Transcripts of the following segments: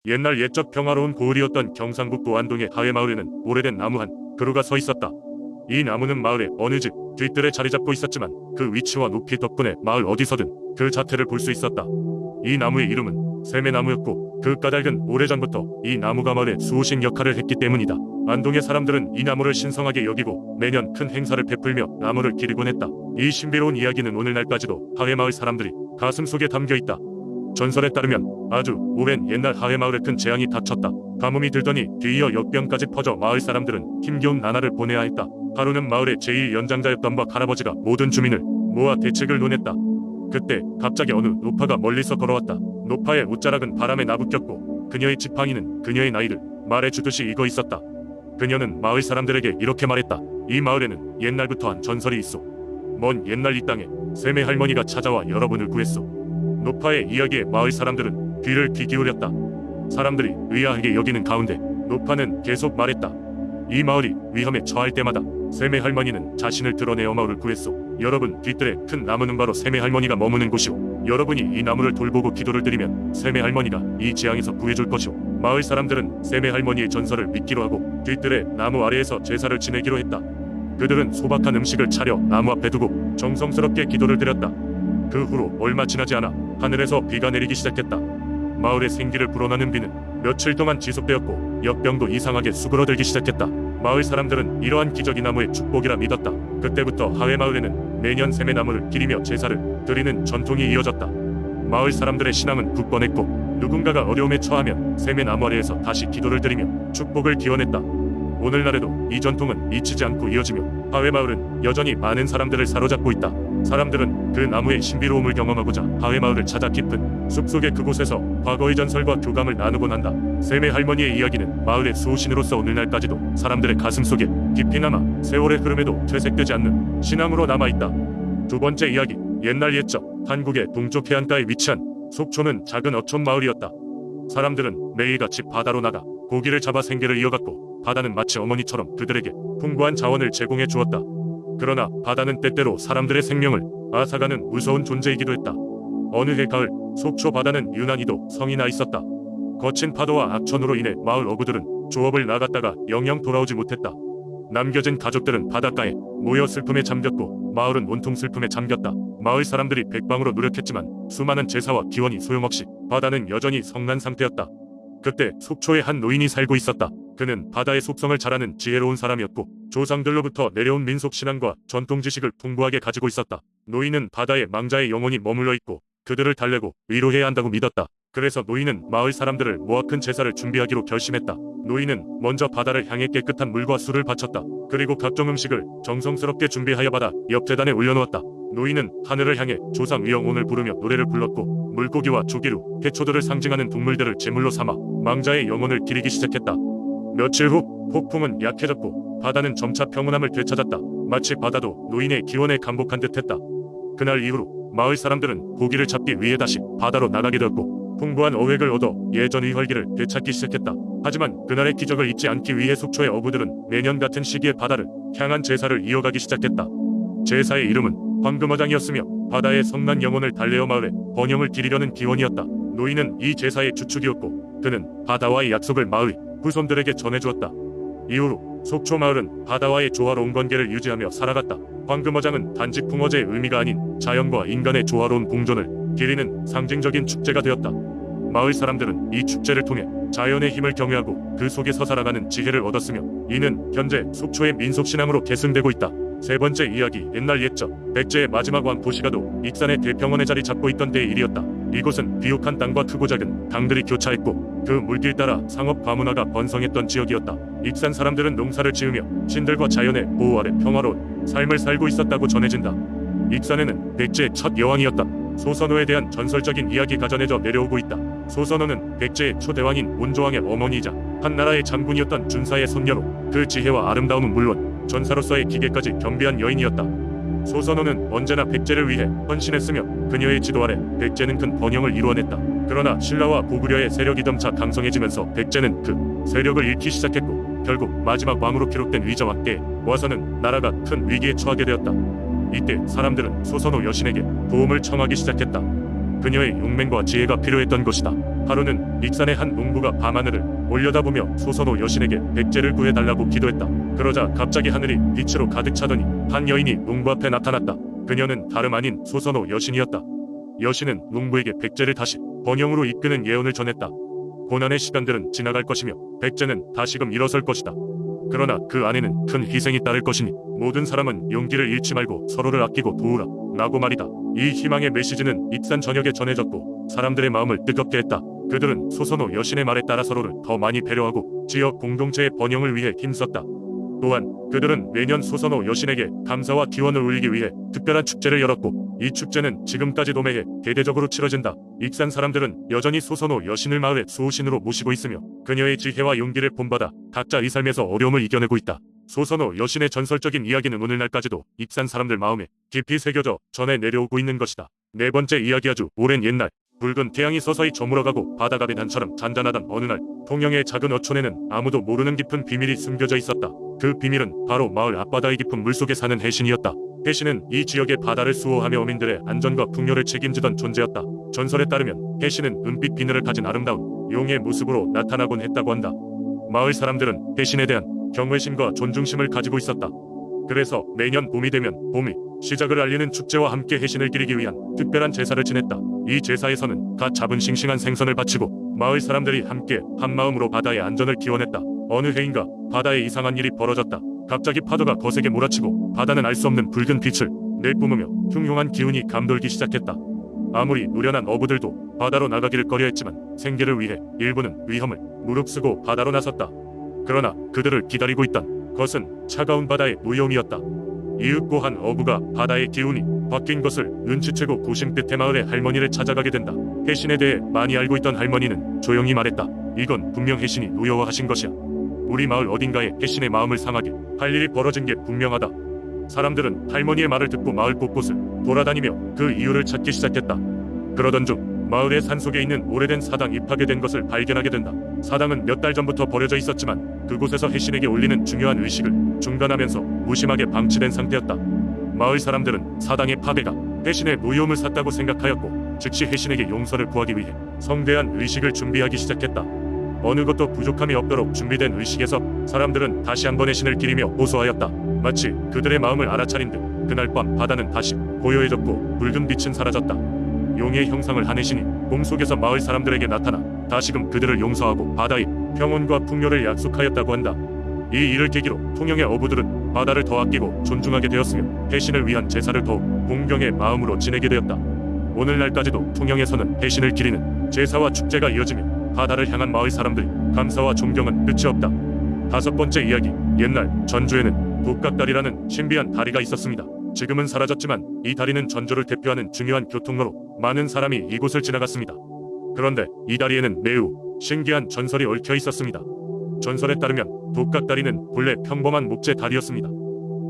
옛날 옛적 평화로운 고을이었던 경상북도 안동의 하회마을에는 오래된 나무 한 그루가 서 있었다. 이 나무는 마을의 어느 집 뒷뜰에 자리 잡고 있었지만 그 위치와 높이 덕분에 마을 어디서든 그 자태를 볼 수 있었다. 이 나무의 이름은 세매나무였고 그 까닭은 오래전부터 이 나무가 마을의 수호신 역할을 했기 때문이다. 안동의 사람들은 이 나무를 신성하게 여기고 매년 큰 행사를 베풀며 나무를 기리곤 했다. 이 신비로운 이야기는 오늘날까지도 하회마을 사람들이 가슴속에 담겨있다. 전설에 따르면 아주 오랜 옛날 하회마을에 큰 재앙이 닥쳤다. 가뭄이 들더니 뒤이어 역병까지 퍼져 마을 사람들은 힘겨운 나날을 보내야 했다. 하루는 마을의 제1연장자였던 박 할아버지가 모든 주민을 모아 대책을 논했다. 그때 갑자기 어느 노파가 멀리서 걸어왔다. 노파의 옷자락은 바람에 나부꼈고 그녀의 지팡이는 그녀의 나이를 말해주듯이 익어 있었다. 그녀는 마을 사람들에게 이렇게 말했다. 이 마을에는 옛날부터 한 전설이 있어. 먼 옛날 이 땅에 세매 할머니가 찾아와 여러분을 구했어. 노파의 이야기에 마을 사람들은 귀를 귀 기울였다. 사람들이 의아하게 여기는 가운데 노파는 계속 말했다. 이 마을이 위험에 처할 때마다 세매 할머니는 자신을 드러내어 마을을 구했소. 여러분 뒷뜰에 큰 나무는 바로 세매 할머니가 머무는 곳이오. 여러분이 이 나무를 돌보고 기도를 드리면 세매 할머니가 이 재앙에서 구해줄 것이오. 마을 사람들은 세매 할머니의 전설을 믿기로 하고 뒷뜰에 나무 아래에서 제사를 지내기로 했다. 그들은 소박한 음식을 차려 나무 앞에 두고 정성스럽게 기도를 드렸다. 그 후로 얼마 지나지 않아 하늘에서 비가 내리기 시작했다. 마을에 생기를 불어넣는 비는 며칠 동안 지속되었고 역병도 이상하게 수그러들기 시작했다. 마을 사람들은 이러한 기적이 나무의 축복이라 믿었다. 그때부터 하회마을에는 매년 세매나무를 기리며 제사를 드리는 전통이 이어졌다. 마을 사람들의 신앙은 굳건했고 누군가가 어려움에 처하면 세매나무 아래에서 다시 기도를 드리며 축복을 기원했다. 오늘날에도 이 전통은 잊히지 않고 이어지며 하회마을은 여전히 많은 사람들을 사로잡고 있다. 사람들은 그 나무의 신비로움을 경험하고자 하회마을을 찾아 깊은 숲속의 그곳에서 과거의 전설과 교감을 나누곤 한다. 세매 할머니의 이야기는 마을의 수호신으로서 오늘날까지도 사람들의 가슴속에 깊이 남아 세월의 흐름에도 퇴색되지 않는 신앙으로 남아있다. 두 번째 이야기, 옛날 옛적 한국의 동쪽 해안가에 위치한 속초는 작은 어촌 마을이었다. 사람들은 매일같이 바다로 나가 고기를 잡아 생계를 이어갔고 바다는 마치 어머니처럼 그들에게 풍부한 자원을 제공해 주었다. 그러나 바다는 때때로 사람들의 생명을 앗아가는 무서운 존재이기도 했다. 어느 해 가을 속초 바다는 유난히도 성이 나 있었다. 거친 파도와 악천후로 인해 마을 어부들은 조업을 나갔다가 영영 돌아오지 못했다. 남겨진 가족들은 바닷가에 모여 슬픔에 잠겼고 마을은 온통 슬픔에 잠겼다. 마을 사람들이 백방으로 노력했지만 수많은 제사와 기원이 소용없이 바다는 여전히 성난 상태였다. 그때 속초에 한 노인이 살고 있었다. 그는 바다의 속성을 잘 아는 지혜로운 사람이었고 조상들로부터 내려온 민속신앙과 전통 지식을 풍부하게 가지고 있었다. 노인은 바다에 망자의 영혼이 머물러 있고 그들을 달래고 위로해야 한다고 믿었다. 그래서 노인은 마을 사람들을 모아 큰 제사를 준비하기로 결심했다. 노인은 먼저 바다를 향해 깨끗한 물과 술을 바쳤다. 그리고 각종 음식을 정성스럽게 준비하여 바다 옆 재단에 올려놓았다. 노인은 하늘을 향해 조상 위영혼을 부르며 노래를 불렀고 물고기와 조기류, 해초들을 상징하는 동물들을 제물로 삼아 망자의 영혼을 기리기 시작했다. 며칠 후 폭풍은 약해졌고 바다는 점차 평온함을 되찾았다. 마치 바다도 노인의 기원에 감복한 듯했다. 그날 이후로 마을 사람들은 고기를 잡기 위해 다시 바다로 나가게 되었고 풍부한 어획을 얻어 예전의 활기를 되찾기 시작했다. 하지만 그날의 기적을 잊지 않기 위해 속초의 어부들은 매년 같은 시기에 바다를 향한 제사를 이어가기 시작했다. 제사의 이름은 황금어장이었으며 바다의 성난 영혼을 달래어 마을에 번영을 기리려는 기원이었다. 노인은 이 제사의 주축이었고 그는 바다와의 약속을 마을 후손들에게 전해주었다. 이후로 속초 마을은 바다와의 조화로운 관계를 유지하며 살아갔다. 황금어장은 단지 풍어제의 의미가 아닌 자연과 인간의 조화로운 공존을 기리는 상징적인 축제가 되었다. 마을 사람들은 이 축제를 통해 자연의 힘을 경외하고 그 속에서 살아가는 지혜를 얻었으며 이는 현재 속초의 민속신앙으로 계승되고 있다. 세 번째 이야기, 옛날 옛적 백제의 마지막 왕 고시가도 익산의 대평원에 자리 잡고 있던 때의 일이었다. 이곳은 비옥한 땅과 크고 작은 강들이 교차했고 그 물길 따라 상업 과문화가 번성했던 지역이었다. 익산 사람들은 농사를 지으며 신들과 자연의 보호 아래 평화로운 삶을 살고 있었다고 전해진다. 익산에는 백제의 첫 여왕이었다. 소선호에 대한 전설적인 이야기가 전해져 내려오고 있다. 소선호는 백제의 초대왕인 온조왕의 어머니이자 한나라의 장군이었던 준사의 손녀로 그 지혜와 아름다움은 물론 전사로서의 기계까지 겸비한 여인이었다. 소선호는 언제나 백제를 위해 헌신했으며 그녀의 지도 아래 백제는 큰 번영을 이루어냈다. 그러나 신라와 고구려의 세력이 점차 강성해지면서 백제는 그 세력을 잃기 시작했고 결국 마지막 왕으로 기록된 위자왕 때에 와서는 나라가 큰 위기에 처하게 되었다. 이때 사람들은 소선호 여신에게 도움을 청하기 시작했다. 그녀의 용맹과 지혜가 필요했던 것이다. 하루는 익산의 한 농부가 밤하늘을 올려다보며 소선호 여신에게 백제를 구해달라고 기도했다. 그러자 갑자기 하늘이 빛으로 가득 차더니 한 여인이 농부 앞에 나타났다. 그녀는 다름 아닌 소선호 여신이었다. 여신은 농부에게 백제를 다시 번영으로 이끄는 예언을 전했다. 고난의 시간들은 지나갈 것이며 백제는 다시금 일어설 것이다. 그러나 그 안에는 큰 희생이 따를 것이니 모든 사람은 용기를 잃지 말고 서로를 아끼고 도우라 라고 말이다. 이 희망의 메시지는 익산 전역에 전해졌고 사람들의 마음을 뜨겁게 했다. 그들은 소선호 여신의 말에 따라 서로를 더 많이 배려하고 지역 공동체의 번영을 위해 힘썼다. 또한 그들은 매년 소선호 여신에게 감사와 기원을 올리기 위해 특별한 축제를 열었고 이 축제는 지금까지도 매해 대대적으로 치러진다. 익산 사람들은 여전히 소선호 여신을 마을의 수호신으로 모시고 있으며 그녀의 지혜와 용기를 본받아 각자 이 삶에서 어려움을 이겨내고 있다. 소선호 여신의 전설적인 이야기는 오늘날까지도 익산 사람들 마음에 깊이 새겨져 전해 내려오고 있는 것이다. 네 번째 이야기. 아주 오랜 옛날 붉은 태양이 서서히 저물어가고 바다가 배단처럼 잔잔하던 어느 날 통영의 작은 어촌에는 아무도 모르는 깊은 비밀이 숨겨져 있었다. 그 비밀은 바로 마을 앞바다의 깊은 물속에 사는 해신이었다. 해신은 이 지역의 바다를 수호하며 어민들의 안전과 풍요를 책임지던 존재였다. 전설에 따르면 해신은 은빛 비늘을 가진 아름다운 용의 모습으로 나타나곤 했다고 한다. 마을 사람들은 해신에 대한 경외심과 존중심을 가지고 있었다. 그래서 매년 봄이 되면 봄이 시작을 알리는 축제와 함께 해신을 기리기 위한 특별한 제사를 지냈다. 이 제사에서는 갓 잡은 싱싱한 생선을 바치고 마을 사람들이 함께 한마음으로 바다의 안전을 기원했다. 어느 해인가 바다에 이상한 일이 벌어졌다. 갑자기 파도가 거세게 몰아치고 바다는 알 수 없는 붉은 빛을 내뿜으며 흉흉한 기운이 감돌기 시작했다. 아무리 노련한 어부들도 바다로 나가기를 꺼려했지만 생계를 위해 일부는 위험을 무릅쓰고 바다로 나섰다. 그러나 그들을 기다리고 있던 것은 차가운 바다의 무여움이었다. 이윽고 한 어부가 바다의 기운이 바뀐 것을 눈치채고 고심 끝에 마을의 할머니를 찾아가게 된다. 해신에 대해 많이 알고 있던 할머니는 조용히 말했다. 이건 분명 해신이 노여워하신 것이야. 우리 마을 어딘가에 해신의 마음을 상하게 할 일이 벌어진 게 분명하다. 사람들은 할머니의 말을 듣고 마을 곳곳을 돌아다니며 그 이유를 찾기 시작했다. 그러던 중 마을의 산속에 있는 오래된 사당이 파괴된 것을 발견하게 된다. 사당은 몇 달 전부터 버려져 있었지만 그곳에서 해신에게 올리는 중요한 의식을 중단하면서 무심하게 방치된 상태였다. 마을 사람들은 사당의 파괴가 해신의 노여움을 샀다고 생각하였고 즉시 해신에게 용서를 구하기 위해 성대한 의식을 준비하기 시작했다. 어느 것도 부족함이 없도록 준비된 의식에서 사람들은 다시 한번 해신을 기리며 호소하였다. 마치 그들의 마음을 알아차린 듯 그날 밤 바다는 다시 고요해졌고 붉은 빛은 사라졌다. 용의 형상을 한 해신이 꿈속에서 마을 사람들에게 나타나 다시금 그들을 용서하고 바다의 평온과 풍요를 약속하였다고 한다. 이 일을 계기로 통영의 어부들은 바다를 더 아끼고 존중하게 되었으며 해신을 위한 제사를 더욱 공경의 마음으로 지내게 되었다. 오늘날까지도 통영에서는 해신을 기리는 제사와 축제가 이어지며 바다를 향한 마을 사람들의 감사와 존경은 끝이 없다. 다섯 번째 이야기. 옛날 전주에는 독각다리라는 신비한 다리가 있었습니다. 지금은 사라졌지만 이 다리는 전주를 대표하는 중요한 교통로로 많은 사람이 이곳을 지나갔습니다. 그런데 이 다리에는 매우 신기한 전설이 얽혀 있었습니다. 전설에 따르면 독각다리는 본래 평범한 목재 다리였습니다.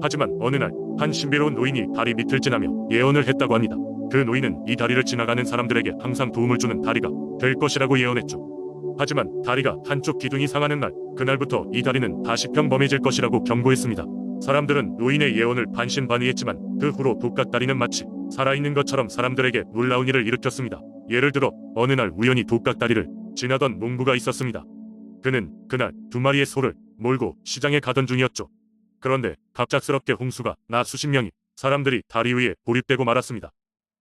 하지만 어느 날 한 신비로운 노인이 다리 밑을 지나며 예언을 했다고 합니다. 그 노인은 이 다리를 지나가는 사람들에게 항상 도움을 주는 다리가 될 것이라고 예언했죠. 하지만 다리가 한쪽 기둥이 상하는 날, 그날부터 이 다리는 다시 평범해질 것이라고 경고했습니다. 사람들은 노인의 예언을 반신반의했지만 그 후로 독각다리는 마치 살아있는 것처럼 사람들에게 놀라운 일을 일으켰습니다. 예를 들어 어느 날 우연히 독각다리를 지나던 농부가 있었습니다. 그는 그날 2마리의 소를 몰고 시장에 가던 중이었죠. 그런데 갑작스럽게 홍수가 나 수십 명이 사람들이 다리 위에 고립되고 말았습니다.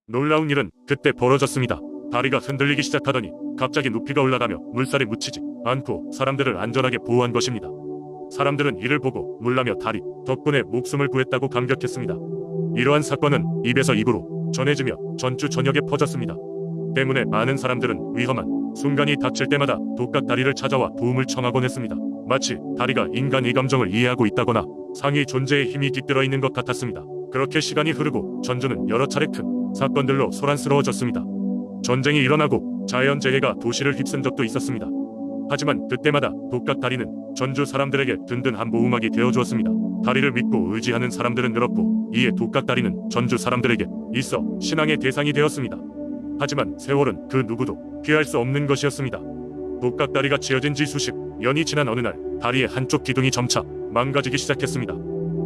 놀라운 일은 그때 벌어졌습니다. 다리가 흔들리기 시작하더니 갑자기 높이가 올라가며 물살에 묻히지 않고 사람들을 안전하게 보호한 것입니다. 사람들은 이를 보고 놀라며 다리 덕분에 목숨을 구했다고 감격했습니다. 이러한 사건은 입에서 입으로 전해지며 전주 전역에 퍼졌습니다. 때문에 많은 사람들은 위험한 순간이 닥칠 때마다 독각다리를 찾아와 도움을 청하곤 했습니다. 마치 다리가 인간의 감정을 이해하고 있다거나 상위 존재의 힘이 깃들어 있는 것 같았습니다. 그렇게 시간이 흐르고 전주는 여러 차례 큰 사건들로 소란스러워졌습니다. 전쟁이 일어나고 자연재해가 도시를 휩쓴 적도 있었습니다. 하지만 그때마다 독각다리는 전주 사람들에게 든든한 보호막이 되어주었습니다. 다리를 믿고 의지하는 사람들은 늘었고 이에 독각다리는 전주 사람들에게 있어 신앙의 대상이 되었습니다. 하지만 세월은 그 누구도 피할 수 없는 것이었습니다. 독각다리가 지어진 지 수십 년이 지난 어느 날 다리의 한쪽 기둥이 점차 망가지기 시작했습니다.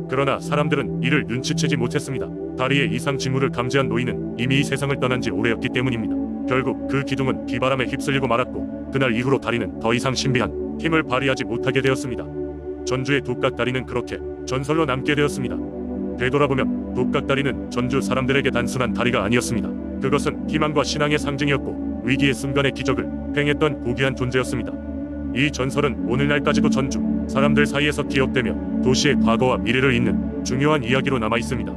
그러나 사람들은 이를 눈치채지 못했습니다. 다리의 이상 징후를 감지한 노인은 이미 이 세상을 떠난 지 오래였기 때문입니다. 결국 그 기둥은 비바람에 휩쓸리고 말았고 그날 이후로 다리는 더 이상 신비한 힘을 발휘하지 못하게 되었습니다. 전주의 독각다리는 그렇게 전설로 남게 되었습니다. 되돌아보면 독각다리는 전주 사람들에게 단순한 다리가 아니었습니다. 그것은 희망과 신앙의 상징이었고 위기의 순간의 기적을 행했던 고귀한 존재였습니다. 이 전설은 오늘날까지도 전주 사람들 사이에서 기억되며 도시의 과거와 미래를 잇는 중요한 이야기로 남아 있습니다.